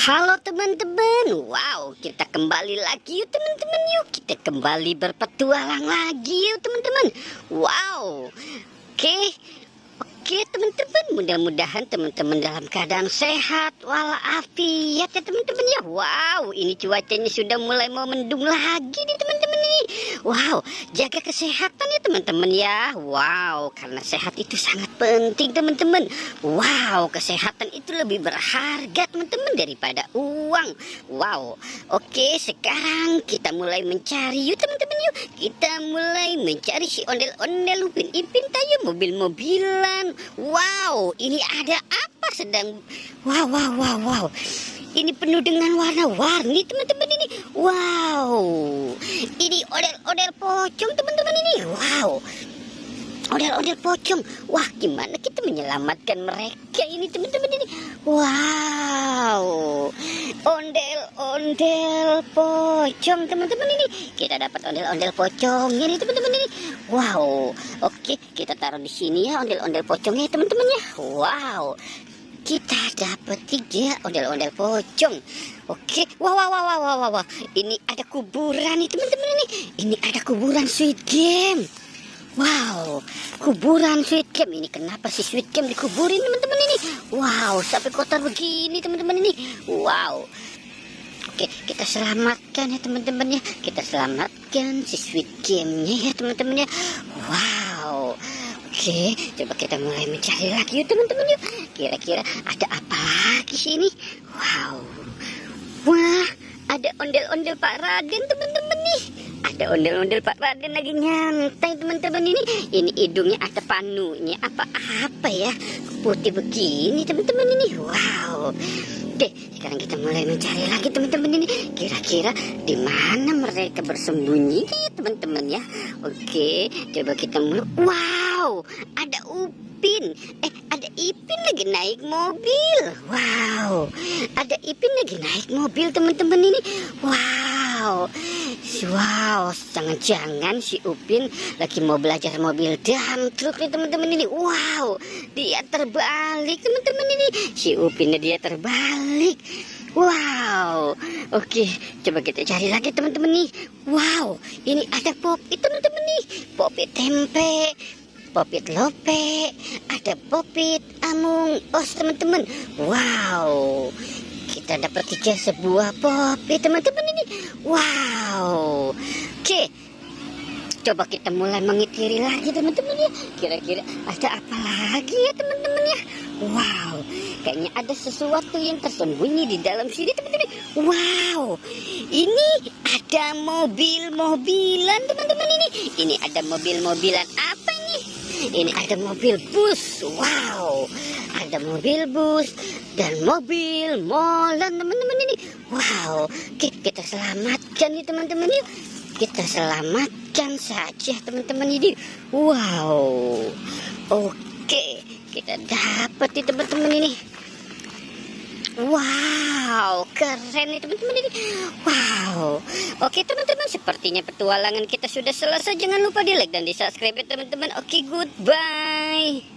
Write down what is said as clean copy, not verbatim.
Halo teman-teman, wow, kita kembali lagi yuk teman-teman, yuk kita kembali berpetualang lagi yuk teman-teman. Wow, oke teman-teman, mudah-mudahan teman-teman dalam keadaan sehat walafiat ya teman-teman ya. Wow, ini cuacanya sudah mulai mau mendung lagi nih teman-teman ini. Wow, jaga kesehatan ya teman-teman ya. Wow, karena sehat itu sangat penting teman-teman. Wow, kesehatan itu lebih berharga teman-teman daripada uang. Wow, oke, sekarang kita mulai mencari yuk teman-teman yuk. Kita mulai mencari si ondel-ondel Upin Ipin tayo mobil-mobilan. Wow, ini ada apa sedang? Wow. Ini penuh dengan warna-warni teman-teman ini. Wow, ini ondel-ondel pocong teman-teman ini. Wow, ondel-ondel pocong. Wah, gimana kita menyelamatkan mereka ini teman-teman ini? Wow, ondel-ondel pocong teman-teman ini. Kita dapat ondel-ondel pocongnya nih teman-teman ini. Wow, oke, kita taruh di sini ya ondel-ondel pocongnya teman-teman ya. Wow, kita dapat 3 ondel-ondel pocong. Oke, wah. Ini ada kuburan nih teman-teman ini. Ini ada kuburan Squid Game. Wow, kuburan Squid Game. Ini kenapa sih Squid Game dikuburin teman-teman ini? Wow, sampai kotor begini teman-teman ini. Wow. Oke, kita selamatkan ya teman-teman ya. Kita selamatkan si Squid Game-nya ya teman-teman ya. Wow. Oke, coba kita mulai mencari lagi yuk teman-teman yuk. Kira-kira ada apa lagi sini? Wow. Wah, ada ondel-ondel Pak Raden teman-teman nih. Ada ondel-ondel Pak Raden lagi nyantai teman-teman ini. Ini hidungnya ada panunya apa ya? Putih begini teman-teman ini. Wow. Oke, sekarang kita mulai mencari lagi teman-teman ini. Kira-kira di mana mereka bersembunyi teman-teman ya. Oke, coba kita mulai. Wow, ada Upin. Ada Ipin lagi naik mobil. Wow, ada Ipin lagi naik mobil teman-teman ini. Wow, jangan-jangan si Upin lagi mau belajar mobil dump truck nih teman-teman ini. Wow, dia terbalik teman-teman ini. Si Upinnya dia terbalik. Wow, oke, coba kita cari lagi teman-teman nih. Wow, ini ada Popit teman-teman nih. Popit tempe, Popit lope, ada Popit Among Us teman-teman. Wow, kita dapat 3 sebuah Popit teman-teman ini. Wow, oke, coba kita mulai mengitiri lagi teman-teman ya. Kira-kira ada apa lagi ya teman-teman ya. Wow, kayaknya ada sesuatu yang tersembunyi di dalam sini teman-teman. Wow, ini ada mobil-mobilan teman-teman ini. Ini ada mobil-mobilan apa ini? Ini ada mobil bus. Wow, ada mobil bus dan mobil molan teman-teman ini. Wow, oke, kita selamatkan ya teman-teman yuk. Kita selamatkan saja teman-teman ini. Wow, oke, kita dapat nih teman-teman ini. Wow, keren nih teman-teman ini. Wow, oke teman-teman, sepertinya petualangan kita sudah selesai. Jangan lupa di like dan di subscribe ya teman-teman. Oke, goodbye.